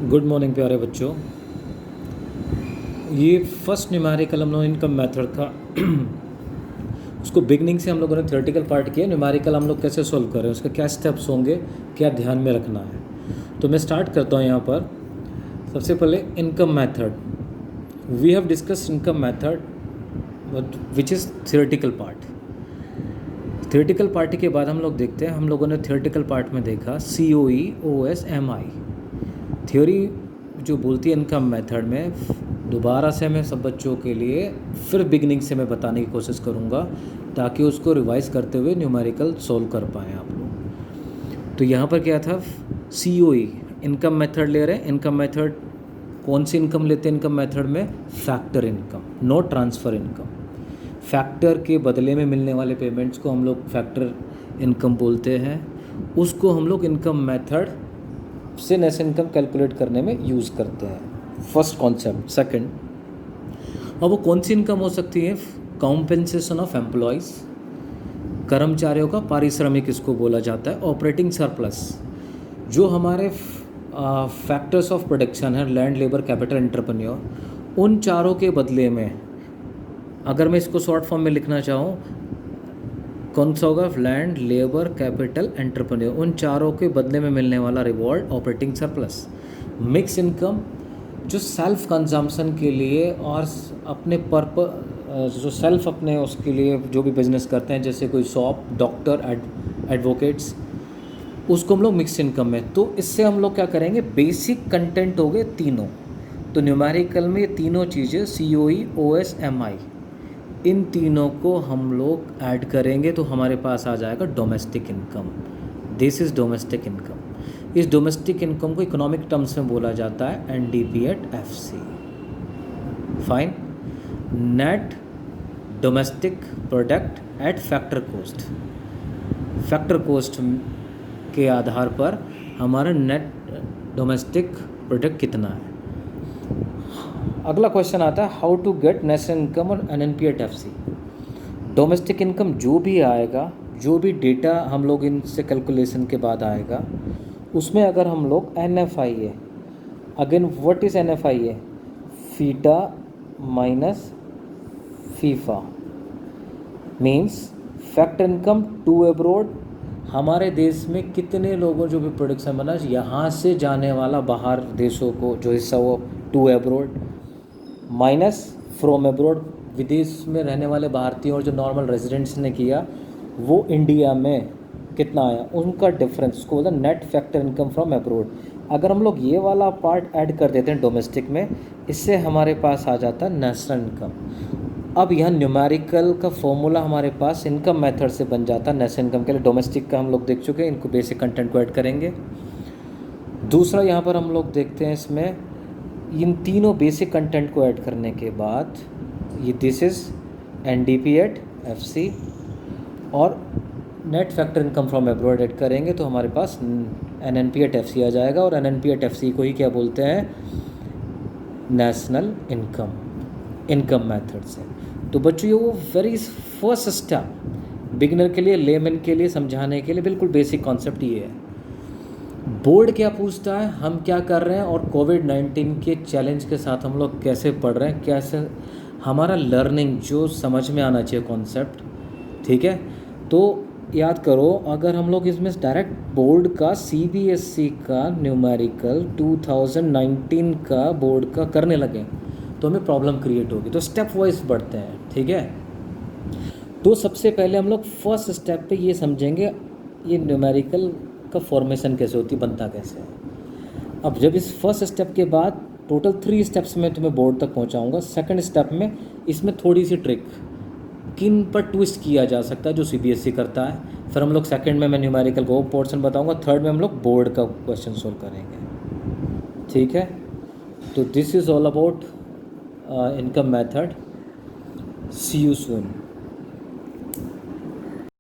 Good morning प्यारे बच्चों। ये फर्स्ट न्यूमेरिकल हम लोग इनकम मेथड का उसको बिगनिंग से हम लोगों ने थ्योरेटिकल पार्ट किया। न्यूमेरिकल हम लोग कैसे सॉल्व करें, उसके क्या स्टेप्स होंगे, क्या ध्यान में रखना है। तो मैं स्टार्ट करता हूँ यहाँ पर। सबसे पहले income method. We have discuss income method which is theoretical part. Theoretical part के बाद हम लोग देखते हैं, हम लोगों ने थ्योरेटिकल पार्ट में देखा COE OSMI थ्योरी जो बोलती है इनकम मेथड में। दोबारा से मैं सब बच्चों के लिए फिर बिगनिंग से मैं बताने की कोशिश करूँगा ताकि उसको रिवाइज करते हुए न्यूमेरिकल सॉल्व कर पाएँ आप लोग। तो यहाँ पर क्या था, COE इनकम मेथड ले रहे हैं। इनकम मेथड कौन सी इनकम लेते हैं इनकम मेथड में? Factor income, no transfer income. Factor के बदले में मिलने वाले पेमेंट्स को हम लोग फैक्टर इनकम बोलते हैं। उसको हम लोग इनकम मेथड से नेट इनकम कैलकुलेट करने में यूज़ करते हैं। First concept. सेकंड, अब वो कौन सी इनकम हो सकती है? कॉम्पेंसेशन ऑफ एम्प्लॉयज़, कर्मचारियों का पारिश्रमिक इसको बोला जाता है। ऑपरेटिंग सरप्लस, जो हमारे फैक्टर्स ऑफ प्रोडक्शन है, लैंड, लेबर, कैपिटल, एंटरप्रेन्योर, उन चारों के बदले में अगर मैं इसको शॉर्ट फॉर्म में लिखना चाहूँ, कौन सा होगा? लैंड, लेबर, कैपिटल, एंटरप्रेन्योर, उन चारों के बदले में मिलने वाला reward operating surplus. Mix income, जो सेल्फ कंजम्पशन के लिए और अपने जो सेल्फ अपने उसके लिए जो भी बिजनेस करते हैं, जैसे कोई शॉप, डॉक्टर, एडवोकेट्स, उसको हम लोग मिक्स इनकम में। तो इससे हम लोग क्या करेंगे, बेसिक कंटेंट हो गए तीनों। तो न्यूमेरिकल में ये तीनों चीज़ें COE OSMI, इन तीनों को हम लोग ऐड करेंगे तो हमारे पास आ जाएगा domestic income. This is domestic income. इस डोमेस्टिक इनकम को इकोनॉमिक टर्म्स में बोला जाता है NDP at FC। Fine. Net domestic product at factor cost. Factor cost के आधार पर हमारा नेट डोमेस्टिक प्रोडक्ट कितना है। अगला क्वेश्चन आता है, how to get national income और NNP at FC। Domestic income जो भी आएगा, जो भी डेटा हम लोग इनसे कैलकुलेशन के बाद आएगा, उसमें अगर हम लोग NFIA, again what is NFIA? FITA minus FIFA means factor income to abroad. हमारे देश में कितने लोगों जो भी प्रोडक्शन बना, यहाँ से जाने वाला बाहर देशों को जो हिस्सा वो to abroad, minus from abroad, विदेश में रहने वाले भारतीयों और जो नॉर्मल रेजिडेंट्स ने किया वो इंडिया में कितना आया, उनका डिफरेंस को बोलते हैं net factor income from abroad. अगर हम लोग ये वाला पार्ट ऐड कर देते हैं डोमेस्टिक में, इससे हमारे पास आ जाता है नेशनल इनकम। अब यहाँ न्यूमेरिकल का फॉर्मूला हमारे पास इनकम मेथड से बन जाता है नेशनल इनकम के लिए। डोमेस्टिक का हम लोग देख चुके हैं, इनको बेसिक कंटेंट को ऐड करेंगे। दूसरा यहाँ पर हम लोग देखते हैं, इसमें इन तीनों बेसिक कंटेंट को ऐड करने के बाद ये this is NDP at FC और net factor income from abroad add करेंगे तो हमारे पास NNP एट FC आ जाएगा। और NNP एट FC को ही क्या बोलते हैं? नेशनल इनकम, इनकम मेथड से। तो बच्चों ये वो वेरी फर्स्ट स्टेप बिगिनर के लिए, लेमन के लिए समझाने के लिए बिल्कुल बेसिक कॉन्सेप्ट ये है। बोर्ड क्या पूछता है, हम क्या कर रहे हैं, और कोविड-19 के चैलेंज के साथ हम लोग कैसे पढ़ रहे हैं, कैसे हमारा लर्निंग जो समझ में आना चाहिए कॉन्सेप्ट, ठीक है। तो याद करो, अगर हम लोग इसमें डायरेक्ट बोर्ड का CBSE का न्यूमेरिकल 2019 का बोर्ड का करने लगे तो हमें प्रॉब्लम क्रिएट होगी। तो स्टेप वाइज बढ़ते हैं, ठीक है। तो सबसे पहले हम लोग फर्स्ट स्टेप पे ये समझेंगे ये न्यूमेरिकल का फॉर्मेशन कैसे होती, बनता कैसे है। अब जब इस फर्स्ट स्टेप के बाद टोटल 3 स्टेप्स में तुम्हें बोर्ड तक पहुंचाऊंगा। सेकंड स्टेप में इसमें थोड़ी सी ट्रिक किन पर ट्विस्ट किया जा सकता है जो CBSE करता है। फिर हम लोग सेकंड में मैं न्यूमेरिकल को पोर्शन बताऊंगा, थर्ड में हम लोग बोर्ड का क्वेश्चन सोल्व करेंगे, ठीक है। तो this is all about income method. See you soon.